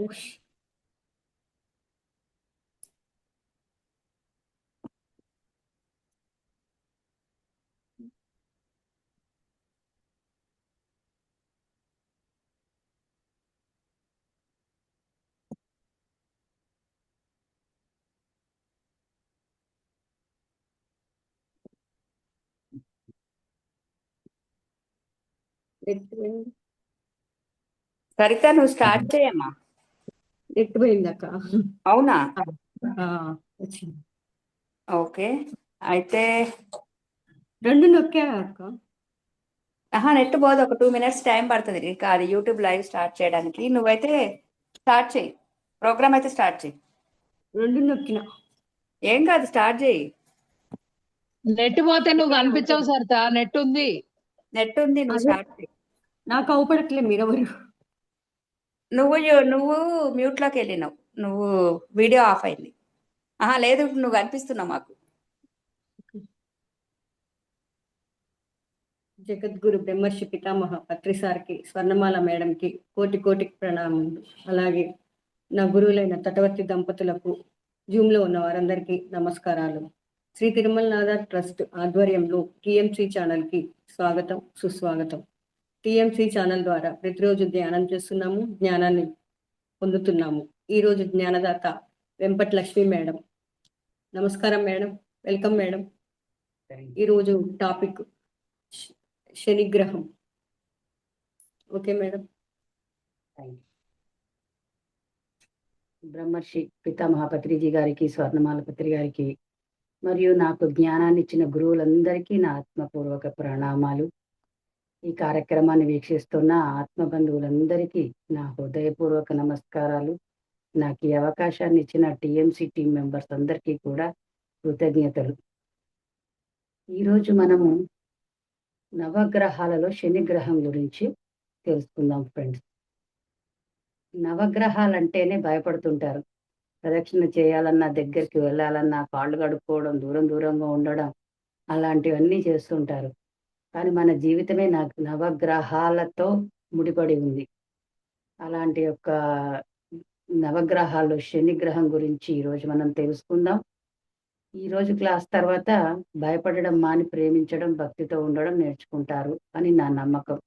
ఉష్. సరిత నువ్వు స్టార్ట్ చేయమ్మా. నెట్ పోయిందక్క. అవునా? వచ్చింది. ఓకే, అయితే రెండు నొక్కా అక్క. నెట్ పోదు, ఒక 2 minutes టైం పడుతుంది ఇంకా అది యూట్యూబ్ లైవ్ స్టార్ట్ చేయడానికి. నువ్వైతే స్టార్ట్ చేయి, ప్రోగ్రామ్ అయితే స్టార్ట్ చేయి. రెండు నొక్కిన. ఏం కాదు, స్టార్ట్ చేయి. నెట్ పోతే నువ్వు కనిపించవు సరిత, నెట్ ఉంది. నెట్ ఉంది, నువ్వు స్టార్ట్ చేయి. నాకు అవపడట్లే మీరెవరు. నువ్వు మ్యూట్లోకి వెళ్ళినావు, నువ్వు వీడియో ఆఫ్ అయింది. లేదు, నువ్వు కనిపిస్తున్నావు మాకు. జగద్గురు బ్రహ్మర్షి పితామహ పత్రి సార్కి, స్వర్ణమాల మేడంకి కోటి కోటికి ప్రణామములు. అలాగే నా గురువులైన తటవర్తి దంపతులకు, జూమ్లో ఉన్న వారందరికీ నమస్కారాలు. శ్రీ తిరుమలనాథ ట్రస్ట్ ఆధ్వర్యంలో టీఎంసీ ఛానల్కి స్వాగతం, సుస్వాగతం. టీఎంసీ ఛానల్ ద్వారా ప్రతిరోజు ధ్యానం చేస్తున్నాము, జ్ఞానాన్ని పొందుతున్నాము. ఈరోజు జ్ఞానదాత వెంపటి లక్ష్మి మేడం. నమస్కారం మేడం, వెల్కమ్ మేడం. ఈరోజు టాపిక్ శనిగ్రహం. Okay madam. బ్రహ్మర్షి పితామహ పత్రిజీ గారికి, స్వర్ణమాల పత్రి గారికి మరియు నాకు జ్ఞానాన్ని ఇచ్చిన గురువులందరికీ నా ఆత్మపూర్వక ప్రణామాలు. ఈ కార్యక్రమాన్ని వీక్షిస్తున్న ఆత్మ బంధువులందరికీ నా హృదయపూర్వక నమస్కారాలు. నాకు ఈ అవకాశాన్ని ఇచ్చిన టీఎంసీ టీం మెంబర్స్ అందరికీ కూడా కృతజ్ఞతలు. ఈరోజు మనము నవగ్రహాలలో శనిగ్రహం గురించి తెలుసుకుందాం ఫ్రెండ్స్. నవగ్రహాలంటేనే భయపడుతుంటారు. ప్రదక్షిణ చేయాలన్నా, దగ్గరికి వెళ్ళాలన్నా, కాళ్ళు కడుక్కోవడం, దూరంగా ఉండడం, అలాంటివన్నీ చేస్తుంటారు. కానీ మన జీవితమే నవగ్రహాలతో ముడిపడి ఉంది. అలాంటి యొక్క నవగ్రహాల్లో శనిగ్రహం గురించి ఈరోజు మనం తెలుసుకుందాం. ఈరోజు క్లాస్ తర్వాత భయపడడం మాని ప్రేమించడం, భక్తితో ఉండడం నేర్చుకుంటారు అని నా నమ్మకం.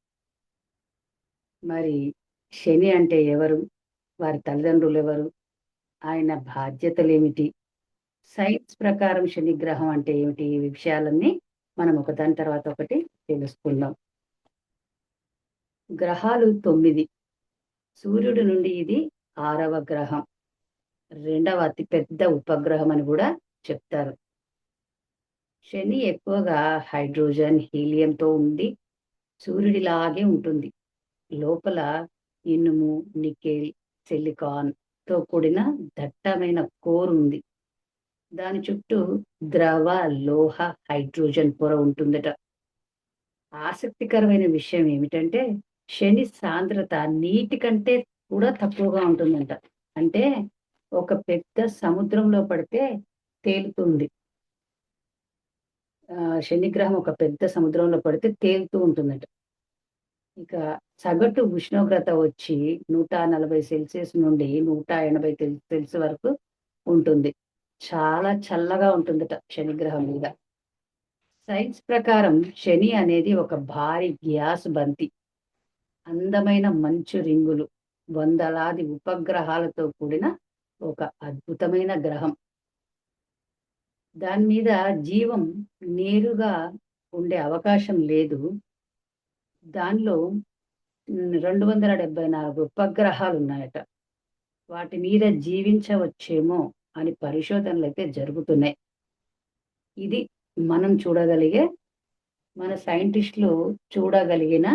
మరి శని అంటే ఎవరు, వారి తల్లిదండ్రులు ఎవరు, ఆయన బాధ్యతలు ఏమిటి, సైన్స్ ప్రకారం శనిగ్రహం అంటే ఏమిటి, ఈ విషయాలన్నీ మనం ఒకదాని తర్వాత ఒకటి తెలుసుకుందాం. గ్రహాలు 9. సూర్యుడి నుండి ఇది 6వ గ్రహం, 2వ అతిపెద్ద ఉపగ్రహం అని కూడా చెప్తారు. శని ఎక్కువగా హైడ్రోజన్, హీలియంతో ఉండి సూర్యుడిలాగే ఉంటుంది. లోపల ఇనుము, నికెల్, సిలికాన్ తో కూడిన దట్టమైన కోర్ ఉంది. దాని చుట్టూ ద్రవ లోహ హైడ్రోజన్ పొర ఉంటుందట. ఆసక్తికరమైన విషయం ఏమిటంటే శని సాంద్రత నీటి కంటే కూడా తక్కువగా ఉంటుందంట. అంటే ఒక పెద్ద సముద్రంలో పడితే తేలుతుంది. శనిగ్రహం ఒక పెద్ద సముద్రంలో పడితే తేలుతూ ఉంటుందట. ఇక సగటు ఉష్ణోగ్రత వచ్చి 140 సెల్సియస్ నుండి 180 సెల్సియస్ వరకు ఉంటుంది. చాలా చల్లగా ఉంటుందట శనిగ్రహం మీద. సైన్స్ ప్రకారం శని అనేది ఒక భారీ గ్యాస్ బంతి, అందమైన మంచు రింగులు, వందలాది ఉపగ్రహాలతో కూడిన ఒక అద్భుతమైన గ్రహం. దాని మీద జీవం నేరుగా ఉండే అవకాశం లేదు. దానిలో 274 ఉపగ్రహాలు ఉన్నాయట. వాటి మీద జీవించవచ్చేమో అని పరిశోధనలు అయితే జరుగుతున్నాయి. ఇది మనం చూడగలిగే, మన సైంటిస్టులు చూడగలిగిన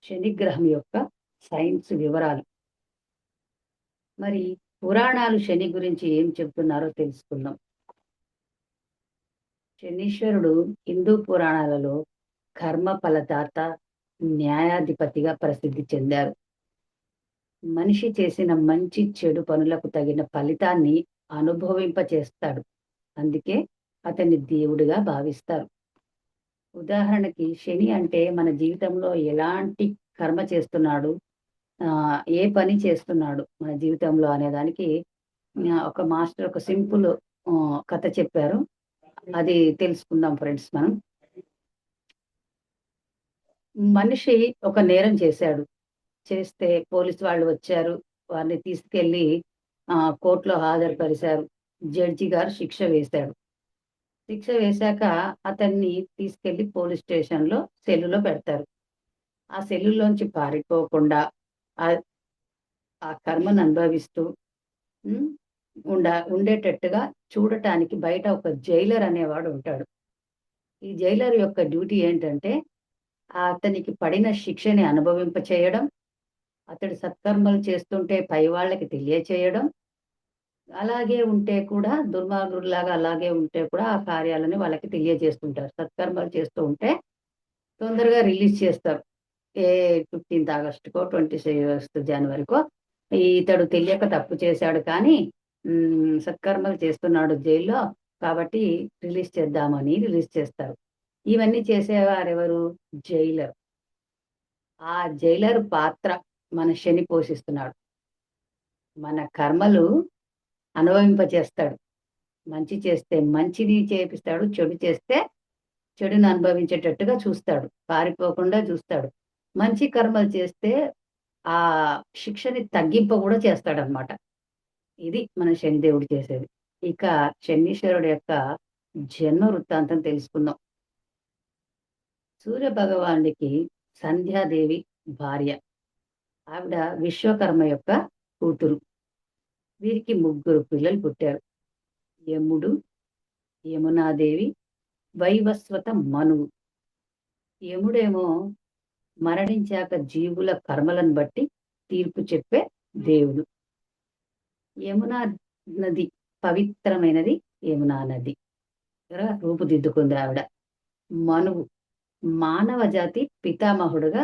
శనిగ్రహం యొక్క సైన్స్ వివరాలు. మరి పురాణాలు శని గురించి ఏం చెప్తున్నారో తెలుసుకుందాం. శనీశ్వరుడు హిందూ పురాణాలలో కర్మ ఫలదాత, న్యాయాధిపతిగా ప్రసిద్ధి చెందారు. మనిషి చేసిన మంచి చెడు పనులకు తగిన ఫలితాన్ని అనుభవింపచేస్తాడు. అందుకే అతన్ని దేవుడిగా భావిస్తారు. ఉదాహరణకి శని అంటే మన జీవితంలో ఎలాంటి కర్మ చేస్తున్నాడు, ఏ పని చేస్తున్నాడు మన జీవితంలో అనే దానికి ఒక మాస్టర్ ఒక సింపుల్ కథ చెప్పారు. అది తెలుసుకుందాం ఫ్రెండ్స్ మనం. మనిషి ఒక నేరం చేశాడు. చేస్తే పోలీసు వాళ్ళు వచ్చారు. వారిని తీసుకెళ్ళి కోర్టులో హాజరుపరిచారు. జడ్జి గారు శిక్ష వేశాడు. శిక్ష వేశాక అతన్ని తీసుకెళ్ళి పోలీస్ స్టేషన్‌లో సెల్లులో పెడతారు. ఆ సెల్లులోంచి పారిపోకుండా ఆహ్, ఆ కర్మను అనుభవిస్తూ హ్మ్. ఉండేటట్టుగా చూడటానికి బయట ఒక జైలర్ అనేవాడు ఉంటాడు. ఈ జైలర్ యొక్క డ్యూటీ ఏంటంటే, అతనికి పడిన శిక్షని అనుభవింపచేయడం, అతడు సత్కర్మలు చేస్తుంటే పై వాళ్ళకి తెలియచేయడం, అలాగే ఉంటే కూడా దుర్మార్గుల్లాగా అలాగే ఉంటే కూడా ఆ కార్యాలని వాళ్ళకి తెలియజేస్తుంటారు. సత్కర్మలు చేస్తూ ఉంటే తొందరగా రిలీజ్ చేస్తారు. ఏ 15థ్ ఆగస్టుకో, 26థ్ జనవరికో ఇతడు తెలియక తప్పు చేశాడు కానీ సత్కర్మలు చేస్తున్నాడు జైల్లో. కాబట్టి రిలీజ్ చేద్దామని రిలీజ్ చేస్తారు. ఇవన్నీ చేసేవారెవరు? జైలర్. ఆ జైలర్ పాత్ర మన శని పోషిస్తున్నాడు. మన కర్మలు అనుభవింపచేస్తాడు. మంచి చేస్తే మంచిని చేపిస్తాడు. చెడు చేస్తే చెడుని అనుభవించేటట్టుగా చూస్తాడు. పారిపోకుండా చూస్తాడు. మంచి కర్మలు చేస్తే ఆ శిక్షని తగ్గింప కూడా చేస్తాడనమాట. ఇది మన శనిదేవుడు చేసేది. ఇక శనీశ్వరుడు యొక్క జన్మ వృత్తాంతం తెలుసుకుందాం. సూర్య భగవానుడికి సంధ్యాదేవి భార్య. ఆవిడ విశ్వకర్మ యొక్క కూతురు. వీరికి 3 పిల్లలు పుట్టారు. యముడు, యమునాదేవి, వైవస్వత మనువు. యముడేమో మరణించాక జీవుల కర్మలను బట్టి తీర్పు చెప్పే దేవుడు. యమునా నది పవిత్రమైనది. యమునా నది రూపుదిద్దుకుంది ఆవిడ. మనువు మానవ జాతి పితామహుడుగా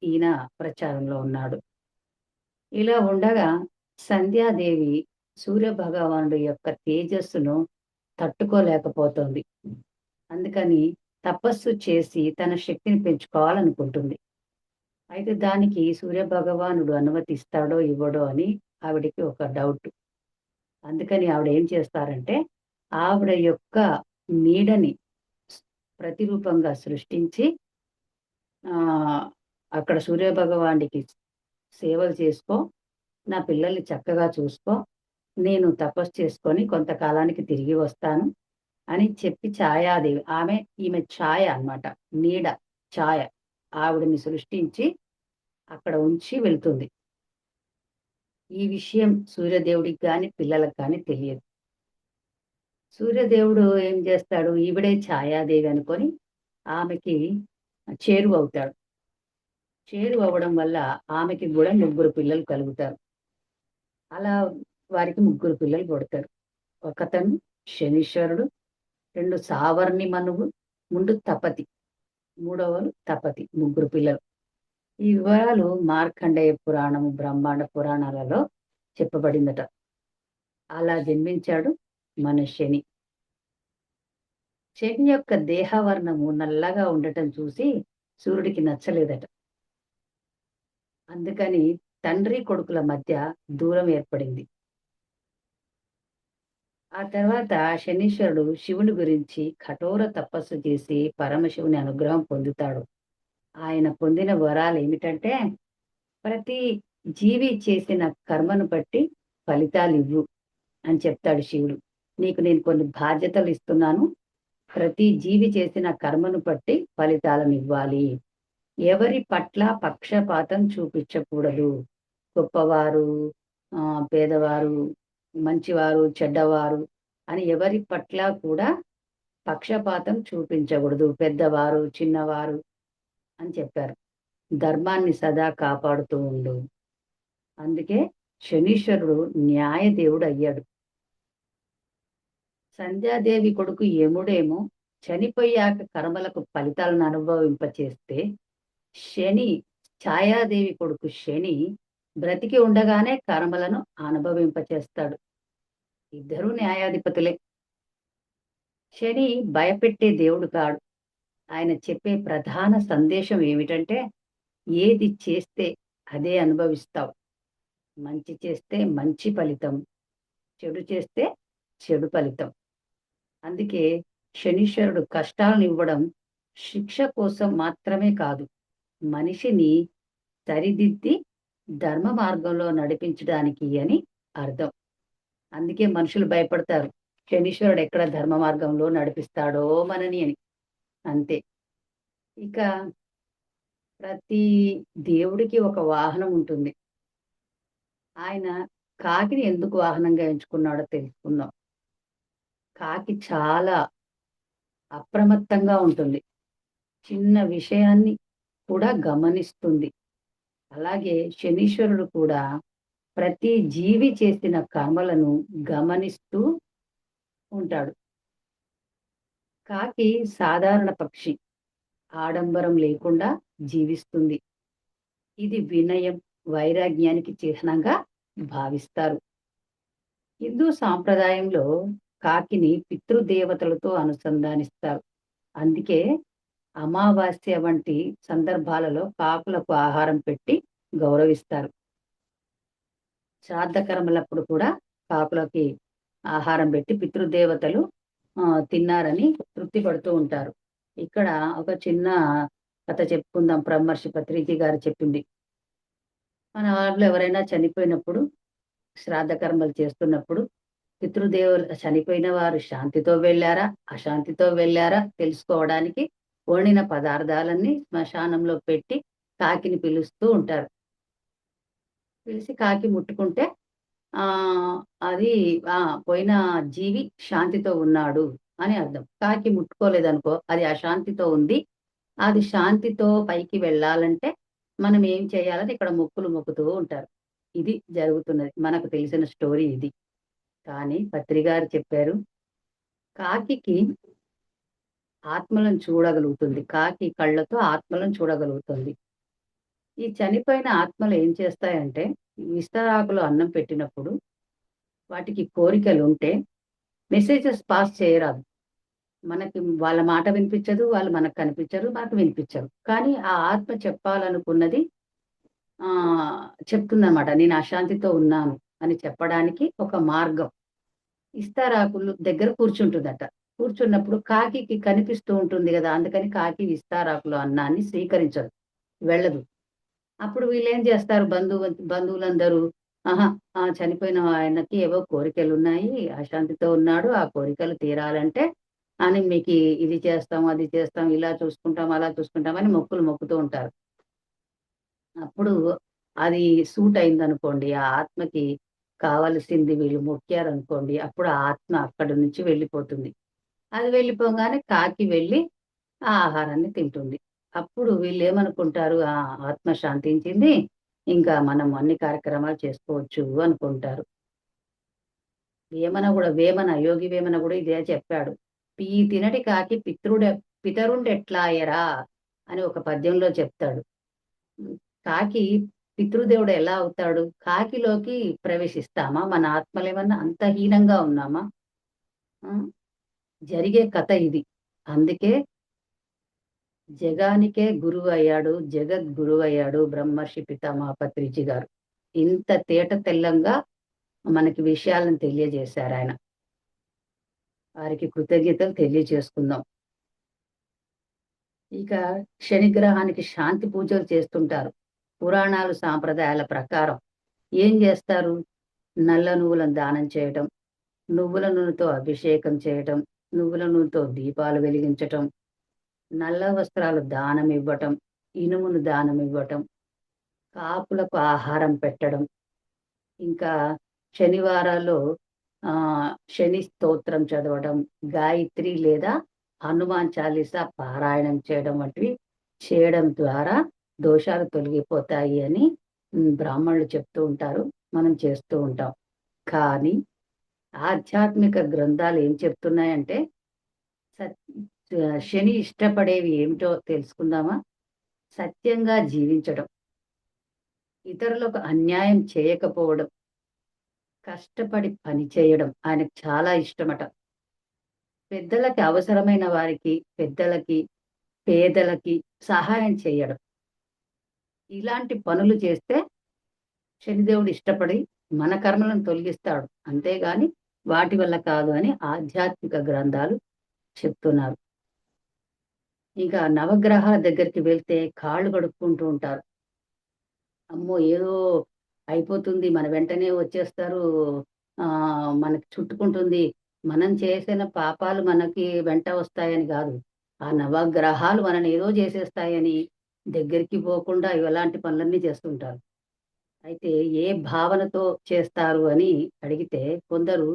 ఈయన ప్రచారంలో ఉన్నాడు. ఇలా ఉండగా సంధ్యాదేవి సూర్య భగవానుడు యొక్క తేజస్సును తట్టుకోలేకపోతోంది. అందుకని తపస్సు చేసి తన శక్తిని పెంచుకోవాలనుకుంటుంది. అయితే దానికి సూర్య భగవానుడు అనుమతిస్తాడో ఇవ్వడో అని ఆవిడకి ఒక డౌట్. అందుకని ఆవిడ ఏం చేస్తారంటే ఆవిడ యొక్క నీడని ప్రతిరూపంగా సృష్టించి అక్కడ సూర్య భగవానుడికి సేవలు చేసుకో, నా పిల్లల్ని చక్కగా చూసుకో, నేను తపస్సు చేసుకొని కొంతకాలానికి తిరిగి వస్తాను అని చెప్పి ఛాయాదేవి ఈమె ఛాయ అన్నమాట. నీడ ఛాయ ఆవిడని సృష్టించి అక్కడ ఉంచి వెళ్తుంది. ఈ విషయం సూర్యదేవుడికి కానీ పిల్లలకు కానీ తెలియదు. సూర్యదేవుడు ఏం చేస్తాడు? ఈవిడే ఛాయాదేవి అనుకొని ఆమెకి చేరువవుతాడు. చేరువవ్వడం వల్ల ఆమెకి కూడా 3 పిల్లలు కలుగుతారు. అలా వారికి 3 పిల్లలు పుడతారు. ఒకతను శనీశ్వరుడు, 2 సావర్ణి మనువు, 3 తపతి, 3వలు తపతి. 3 పిల్లలు. ఈ వివరాలు మార్కండేయ పురాణము, బ్రహ్మాండ పురాణాలలో చెప్పబడిందట. అలా జన్మించాడు మన శని. శని యొక్క దేహవర్ణము నల్లగా ఉండటం చూసి సూర్యుడికి నచ్చలేదట. అందుకని తండ్రి కొడుకుల మధ్య దూరం ఏర్పడింది. ఆ తర్వాత శనీశ్వరుడు శివుని గురించి కఠోర తపస్సు చేసి పరమశివుని అనుగ్రహం పొందుతాడు. ఆయన పొందిన వరాలు ఏమిటంటే, ప్రతి జీవి చేసిన కర్మను బట్టి ఫలితాలు ఇవ్వు అని చెప్తాడు శివుడు. నీకు నేను కొన్ని బాధ్యతలు ఇస్తున్నాను. ప్రతి జీవి చేసిన కర్మను బట్టి ఫలితాలను ఇవ్వాలి. ఎవరి పట్ల పక్షపాతం చూపించకూడదు. గొప్పవారు, పేదవారు, మంచివారు, చెడ్డవారు అని ఎవరి పట్ల కూడా పక్షపాతం చూపించకూడదు. పెద్దవారు, చిన్నవారు అని చెప్పారు. ధర్మాన్ని సదా కాపాడుతూ ఉండు. అందుకే శనీశ్వరుడు న్యాయదేవుడు అయ్యాడు. సంధ్యాదేవి కొడుకు యముడేమో చనిపోయాక కర్మలకు ఫలితాలను అనుభవింపచేస్తే, ఛాయాదేవి కొడుకు శని బ్రతికి ఉండగానే కర్మలను అనుభవింపచేస్తాడు. ఇద్దరూ న్యాయాధిపతులే. శని భయపెట్టే దేవుడు కాడు. ఆయన చెప్పే ప్రధాన సందేశం ఏమిటంటే, ఏది చేస్తే అదే అనుభవిస్తావు. మంచి చేస్తే మంచి ఫలితం, చెడు చేస్తే చెడు ఫలితం. అందుకే శనీశ్వరుడు కష్టాలను ఇవ్వడం శిక్ష కోసం మాత్రమే కాదు, మనిషిని సరిదిద్ది ధర్మ మార్గంలో నడిపించడానికి అని అర్థం. అందుకే మనుషులు భయపడతారు, శనీశ్వరుడు ఎక్కడ ధర్మ మార్గంలో నడిపిస్తాడో మనని అని. అంతే. ఇక ప్రతి దేవుడికి ఒక వాహనం ఉంటుంది. ఆయన కాకిని ఎందుకు వాహనంగా ఎంచుకున్నాడో తెలుసుకుందాం. కాకి చాలా అప్రమత్తంగా ఉంటుంది, చిన్న విషయాన్ని కూడా గమనిస్తుంది. అలాగే శనీశ్వరుడు కూడా ప్రతి జీవి చేసిన కర్మలను గమనిస్తూ ఉంటాడు. కాకి సాధారణ పక్షి, ఆడంబరం లేకుండా జీవిస్తుంది. ఇది వినయం, వైరాగ్యానికి చిహ్నంగా భావిస్తారు. హిందూ సాంప్రదాయంలో కాకిని పితృదేవతలతో అనుసంధానిస్తారు. అందుకే అమావాస్య వంటి సందర్భాలలో కాకులకు ఆహారం పెట్టి గౌరవిస్తారు. శ్రాద్ధ కర్మలప్పుడు కూడా కాకులకి ఆహారం పెట్టి పితృదేవతలు తిన్నారని తృప్తి పడుతూ ఉంటారు. ఇక్కడ ఒక చిన్న కథ చెప్పుకుందాం. బ్రహ్మర్షి పత్రిజీ గారు చెప్పింది. మన వాళ్ళు ఎవరైనా చనిపోయినప్పుడు, శ్రాద్ధ కర్మలు చేస్తున్నప్పుడు పితృదేవులు చనిపోయిన వారు శాంతితో వెళ్ళారా అశాంతితో వెళ్ళారా తెలుసుకోవడానికి వండిన పదార్థాలన్నీ శ్మశానంలో పెట్టి కాకిని పిలుస్తూ ఉంటారు. పిలిచి కాకి ముట్టుకుంటే ఆ అది పోయిన జీవి శాంతితో ఉన్నాడు అని అర్థం. కాకి ముట్టుకోలేదనుకో, అది అశాంతితో ఉంది, అది శాంతితో పైకి వెళ్ళాలంటే మనం ఏం చేయాలని ఇక్కడ మొక్కులు మొక్కుతూ ఉంటారు. ఇది జరుగుతున్నది. మనకు తెలిసిన స్టోరీ ఇది. కానీ పత్రిగారు చెప్పారు, కాకికి ఆత్మలను చూడగలుగుతుంది. కాకి కళ్ళతో ఆత్మలను చూడగలుగుతుంది. ఈ చనిపోయిన ఆత్మలు ఏం చేస్తాయంటే, విస్తరాకులో అన్నం పెట్టినప్పుడు వాటికి కోరికలు ఉంటే మెసేజెస్ పాస్ చేయరాదు. మనకి వాళ్ళ మాట వినిపించదు, వాళ్ళు మనకు కనిపించరు, మనకు వినిపించరు. కానీ ఆ ఆత్మ చెప్పాలనుకున్నది చెప్తుందన్నమాట. నేను అశాంతితో ఉన్నాను అని చెప్పడానికి ఒక మార్గం. ఇస్తారాకులు దగ్గర కూర్చుంటుందట. కూర్చున్నప్పుడు కాకికి కనిపిస్తూ ఉంటుంది కదా, అందుకని కాకి విస్తారాకులు అన్నాన్ని స్వీకరించదు, వెళ్ళదు. అప్పుడు వీళ్ళేం చేస్తారు, బంధువులందరూ చనిపోయిన ఆయనకి ఏవో కోరికలు ఉన్నాయి, అశాంతితో ఉన్నాడు, ఆ కోరికలు తీరాలంటే అని మీకు ఇది చేస్తాం, అది చేస్తాం, ఇలా చూసుకుంటాం, అలా చూసుకుంటాం అని మొక్కులు మొక్కుతూ ఉంటారు. అప్పుడు అది సూట్ అయిందనుకోండి, ఆ ఆత్మకి కావలసింది వీళ్ళు మొక్కారనుకోండి, అప్పుడు ఆ ఆత్మ అక్కడి నుంచి వెళ్ళిపోతుంది. అది వెళ్ళిపోగానే కాకి వెళ్ళి ఆ ఆహారాన్ని తింటుంది. అప్పుడు వీళ్ళు ఏమనుకుంటారు, ఆ ఆత్మ శాంతించింది, ఇంకా మనం అన్ని కార్యక్రమాలు చేసుకోవచ్చు అనుకుంటారు. యోగి వేమన కూడా ఇదే చెప్పాడు. ఈ తినటి కాకి పితరుండెట్లాయరా అని ఒక పద్యంలో చెప్తాడు. కాకి పితృదేవుడు ఎలా అవుతాడు? కాకిలోకి ప్రవేశిస్తామా? మన ఆత్మలేమన్నా అంత హీనంగా ఉన్నామా? జరిగే కథ ఇది. అందుకే జగానికే గురువు అయ్యాడు, జగద్గురువు అయ్యాడు బ్రహ్మర్షి పితామహ పత్రిజీ గారు. ఇంత తేట తెల్లంగా మనకి విషయాలను తెలియజేశారు ఆయన. వారికి కృతజ్ఞతలు తెలియజేసుకుందాం. ఇక శనిగ్రహానికి శాంతి పూజలు చేస్తుంటారు. పురాణాలు సాంప్రదాయాల ప్రకారం ఏం చేస్తారు? నల్ల నువ్వులను దానం చేయటం, నువ్వుల నూనెతో అభిషేకం చేయటం, నువ్వుల నూనెతో దీపాలు వెలిగించటం, నల్ల వస్త్రాలు దానం ఇవ్వటం, ఇనుమును దానం ఇవ్వటం, కాపులకు ఆహారం పెట్టడం, ఇంకా శనివారాల్లో శని స్తోత్రం చదవడం, గాయత్రి లేదా హనుమాన్ చాలీసా పారాయణం చేయడం వంటివి చేయడం ద్వారా దోషాలు తొలగిపోతాయి అని బ్రాహ్మణులు చెప్తూ ఉంటారు, మనం చేస్తూ ఉంటాం. కానీ ఆధ్యాత్మిక గ్రంథాలు ఏం చెప్తున్నాయంటే, శని ఇష్టపడేవి ఏమిటో తెలుసుకుందామా? సత్యంగా జీవించడం, ఇతరులకు అన్యాయం చేయకపోవడం, కష్టపడి పని చేయడం ఆయనకు చాలా ఇష్టమట. పెద్దలకి, అవసరమైన వారికి, పెద్దలకి, పేదలకి సహాయం చేయడం, ఇలాంటి పనులు చేస్తే శనిదేవుడు ఇష్టపడి మన కర్మలను తొలగిస్తాడు, అంతేగాని వాటి వల్ల కాదు అని ఆధ్యాత్మిక గ్రంథాలు చెప్తున్నారు. ఇంకా నవగ్రహాల దగ్గరికి వెళ్తే కాళ్ళు కడుక్కుంటూ ఉంటారు. అమ్మో ఏదో అయిపోతుంది, మన వెంటనే వచ్చేస్తారు, మనకి చుట్టుకుంటుంది, మనం చేసిన పాపాలు మనకి వెంట వస్తాయని కాదు, ఆ నవగ్రహాలు మనని ఏదో చేసేస్తాయని దగ్గరికి పోకుండా ఇలాంటి పనులన్నీ చేస్తుంటారు. అయితే ఏ భావనతో చేస్తారు అని అడిగితే కొందరు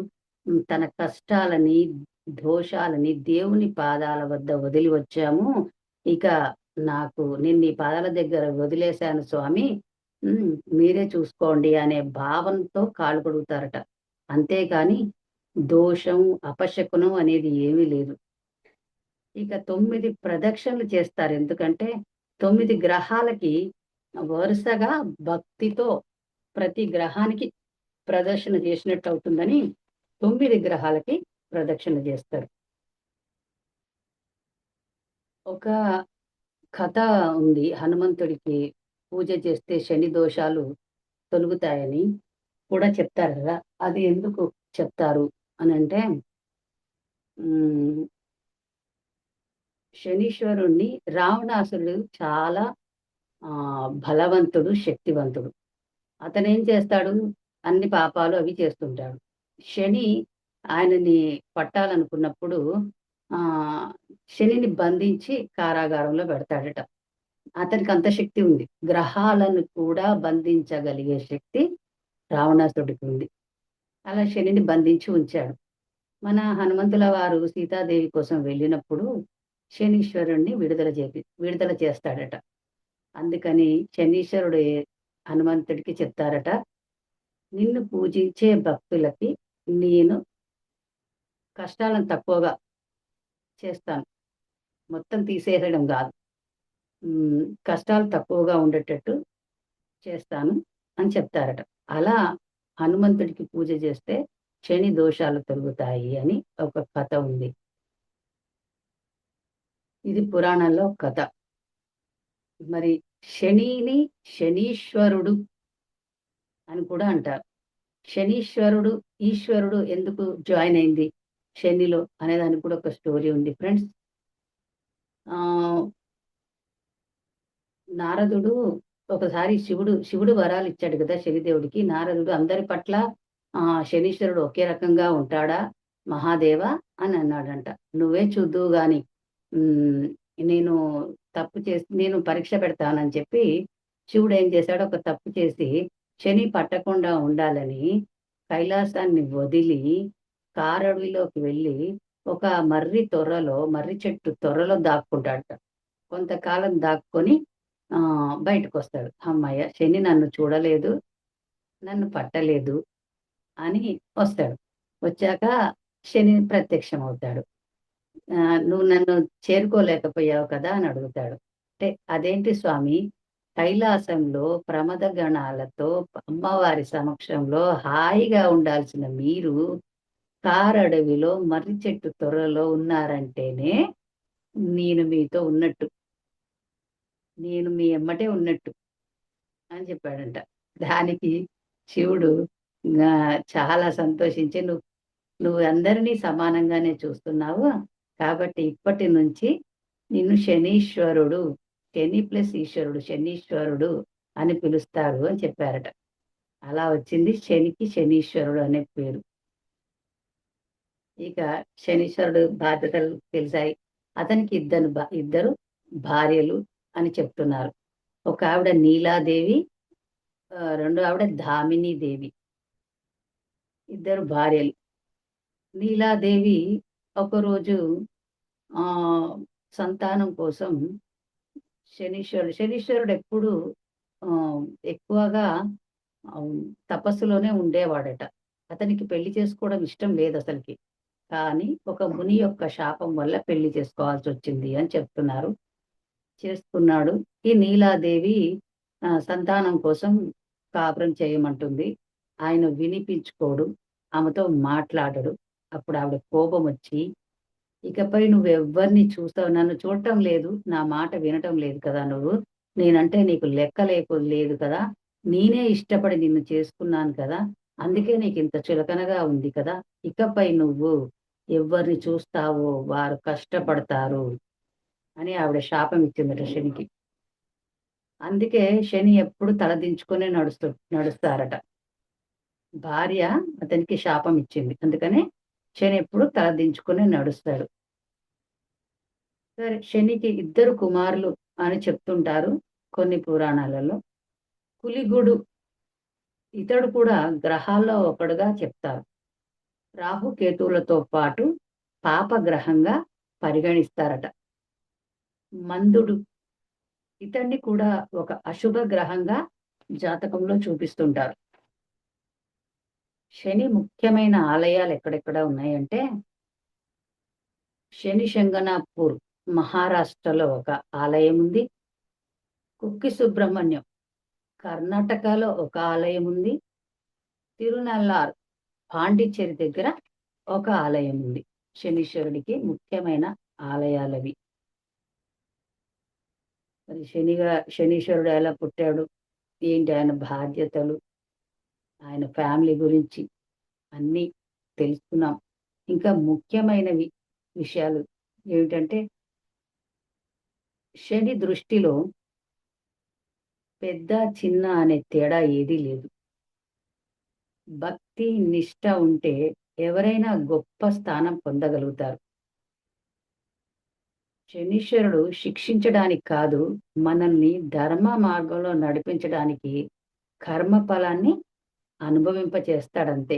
తన కష్టాలని, దోషాలని దేవుని పాదాల వద్ద వదిలి వచ్చాము. ఇక నేను నీ పాదాల దగ్గర వదిలేశాను స్వామి, మీరే చూసుకోండి అనే భావనతో కాళ్ళు కడుగుతారట. అంతేకాని దోషం, అపశకునం అనేది ఏమీ లేదు. ఇక 9 ప్రదక్షిణలు చేస్తారు. ఎందుకంటే 9 గ్రహాలకి వరుసగా భక్తితో ప్రతి గ్రహానికి ప్రదక్షిణ చేసినట్టు అవుతుందని 9 గ్రహాలకి ప్రదక్షిణ చేస్తారు. ఒక కథ ఉంది, హనుమంతుడికి పూజ చేస్తే శని దోషాలు తొలుగుతాయని కూడా చెప్తారు కదా. అది ఎందుకు చెప్తారు అని అంటే, శనీశ్వరుణ్ణి రావణాసురుడు చాలా బలవంతుడు, శక్తివంతుడు. అతనేం చేస్తాడు, అన్ని పాపాలు అవి చేస్తుంటాడు. శని ఆయనని పట్టాలనుకున్నప్పుడు ఆ శనిని బంధించి కారాగారంలో పెడతాడట. అతనికి అంత శక్తి ఉంది. గ్రహాలను కూడా బంధించగలిగే శక్తి రావణాసురుడికి ఉంది. అలా శనిని బంధించి ఉంచాడు. మన హనుమంతుల వారు సీతాదేవి కోసం వెళ్ళినప్పుడు శనీశ్వరుణ్ణి విడుదల చేస్తాడట. అందుకని శనీశ్వరుడు హనుమంతుడికి చెప్తారట, నిన్ను పూజించే భక్తులకి నేను కష్టాలను తక్కువగా చేస్తాను, మొత్తం తీసేయడం కాదు, కష్టాలు తక్కువగా ఉండేటట్టు చేస్తాను అని చెప్తారట. అలా హనుమంతుడికి పూజ చేస్తే శని దోషాలు తొలుగుతాయి అని ఒక కథ ఉంది. ఇది పురాణంలో కథ. మరి శనిని శనీశ్వరుడు అని కూడా అంటారు. శనీశ్వరుడు, ఈశ్వరుడు ఎందుకు జాయిన్ అయింది శనిలో అనే దానికి కూడా ఒక స్టోరీ ఉంది ఫ్రెండ్స్. నారదుడు ఒకసారి శివుడు వరాలు ఇచ్చాడు కదా శనిదేవుడికి. నారదుడు అందరి పట్ల శనీశ్వరుడు ఒకే రకంగా ఉంటాడా మహాదేవ అని అన్నాడంట. నువ్వే చూద్దువు గాని నేను నేను పరీక్ష పెడతానని చెప్పి శివుడు ఏం చేశాడు, ఒక తప్పు చేసి శని పట్టకుండా ఉండాలని కైలాసాన్ని వదిలి కారడవిలోకి వెళ్ళి ఒక మర్రి చెట్టు తొర్రలో దాక్కుంటాడట. కొంతకాలం దాక్కొని బయటకు వస్తాడు. అమ్మయ్య, శని నన్ను చూడలేదు, నన్ను పట్టలేదు అని వస్తాడు. వచ్చాక శని ప్రత్యక్షం అవుతాడు. నువ్వు నన్ను చేరుకోలేకపోయావు కదా అని అడుగుతాడు. అంటే అదేంటి స్వామి, కైలాసంలో ప్రమద గణాలతో అమ్మవారి సమక్షంలో హాయిగా ఉండాల్సిన మీరు కారడవిలో మర్రి చెట్టు తొర్రలో ఉన్నారంటేనే నేను మీతో ఉన్నట్టు, నేను మీ ఎమ్మటే ఉన్నట్టు అని చెప్పాడంట. దానికి శివుడు చాలా సంతోషించి, నువ్వు అందరినీ సమానంగానే చూస్తున్నావు, కాబట్టి ఇప్పటి నుంచి నిన్ను శనీశ్వరుడు, శని ప్లస్ ఈశ్వరుడు, శనీశ్వరుడు అని పిలుస్తారు అని చెప్పారట. అలా వచ్చింది శనికి శనీశ్వరుడు అనే పేరు. ఇక శనీశ్వరుడు బాధ్యతలు తెలిసాయి. అతనికి ఇద్దరు భార్యలు అని చెప్తున్నారు. ఒక ఆవిడ నీలాదేవి, రెండో ఆవిడ ధామిని దేవి, ఇద్దరు భార్యలు. నీలాదేవి ఒకరోజు సంతానం కోసం శనీశ్వరుడు ఎప్పుడు ఎక్కువగా తపస్సులోనే ఉండేవాడట. అతనికి పెళ్లి చేసుకోవడం ఇష్టం లేదు అసలుకి. కానీ ఒక ముని యొక్క శాపం వల్ల పెళ్లి చేసుకోవాల్సి వచ్చింది అని చెప్తున్నారు. చేసుకున్నాడు. ఈ నీలాదేవి సంతానం కోసం కాపురం చేయమంటుంది. ఆయన వినిపించుకోడు, ఆమెతో మాట్లాడడు. అప్పుడు ఆవిడ కోపం వచ్చి, ఇకపై నువ్వెవ్వరిని చూస్తావు, నన్ను చూడటం లేదు, నా మాట వినటం లేదు కదా నువ్వు, నేనంటే నీకు లెక్క లేదు కదా, నేనే ఇష్టపడి నిన్ను చేసుకున్నాను కదా, అందుకే నీకు ఇంత చులకనగా ఉంది కదా, ఇకపై నువ్వు ఎవరిని చూస్తావో వారు కష్టపడతారు అని ఆవిడ శాపం ఇచ్చిందట శనికి. అందుకే శని ఎప్పుడు తలదించుకునే నడుస్తారట. భార్య అతనికి శాపం ఇచ్చింది, అందుకనే శని ఎప్పుడు తలదించుకునే నడుస్తాడు. సరే, శనికి 2 కుమారులు అని చెప్తుంటారు కొన్ని పురాణాలలో. కులిగుడు ఇతడు కూడా గ్రహాల్లో ఒకడుగా చెప్తారు. రాహు కేతువులతో పాటు పాపగ్రహంగా పరిగణిస్తారట. మందుడు ఇతన్ని కూడా ఒక అశుభ గ్రహంగా జాతకంలో చూపిస్తుంటారు. శని ముఖ్యమైన ఆలయాలు ఎక్కడెక్కడ ఉన్నాయంటే, శని శంగనాపూర్ మహారాష్ట్రలో ఒక ఆలయం ఉంది. కుక్కి సుబ్రహ్మణ్యం కర్ణాటకలో ఒక ఆలయం ఉంది. తిరునల్లార్ పాండిచ్చేరి దగ్గర ఒక ఆలయం ఉంది. శనీశ్వరుడికి ముఖ్యమైన ఆలయాలవి. మరి శనీశ్వరుడు ఎలా పుట్టాడు, ఏంటి ఆయన బాధ్యతలు, ఆయన ఫ్యామిలీ గురించి అన్నీ తెలుసుకున్నాం. ఇంకా ముఖ్యమైనవి విషయాలు ఏమిటంటే, శని దృష్టిలో పెద్ద చిన్న అనే తేడా ఏదీ లేదు. భక్తి నిష్ఠ ఉంటే ఎవరైనా గొప్ప స్థానం పొందగలుగుతారు. శనీశ్వరుడు శిక్షించడానికి కాదు, మనల్ని ధర్మ మార్గంలో నడిపించడానికి కర్మ ఫలాన్ని అనుభవింపచేస్తాడంతే.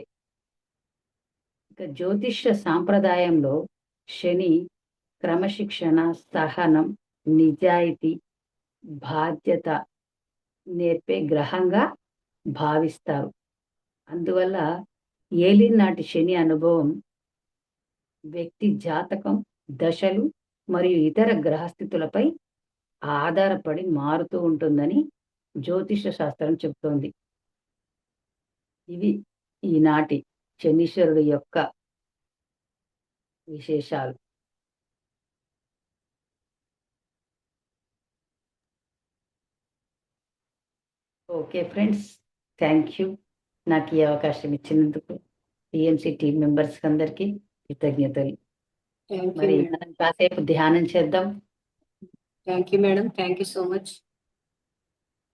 ఇక జ్యోతిష్య సాంప్రదాయంలో శని క్రమశిక్షణ, సహనం, నిజాయితీ, బాధ్యత నేర్పే గ్రహంగా భావిస్తారు. అందువల్ల ఏలినాటి శని అనుభవం వ్యక్తి జాతకం, దశలు మరియు ఇతర గ్రహస్థితులపై ఆధారపడి మారుతూ ఉంటుందని జ్యోతిష శాస్త్రం చెబుతోంది. ఇవి ఈనాటి శనీశ్వరుడు యొక్క విశేషాలు. Okay friends, thank you. నాకు ఈ అవకాశం ఇచ్చినందుకు టిఎంసి టీం మెంబర్స్ అందరికీ కృతజ్ఞతలు. థ్యాంక్ యూ మరి మేడం. కాసేపు ధ్యానం చేద్దాం. Thank you madam. Thank you so much.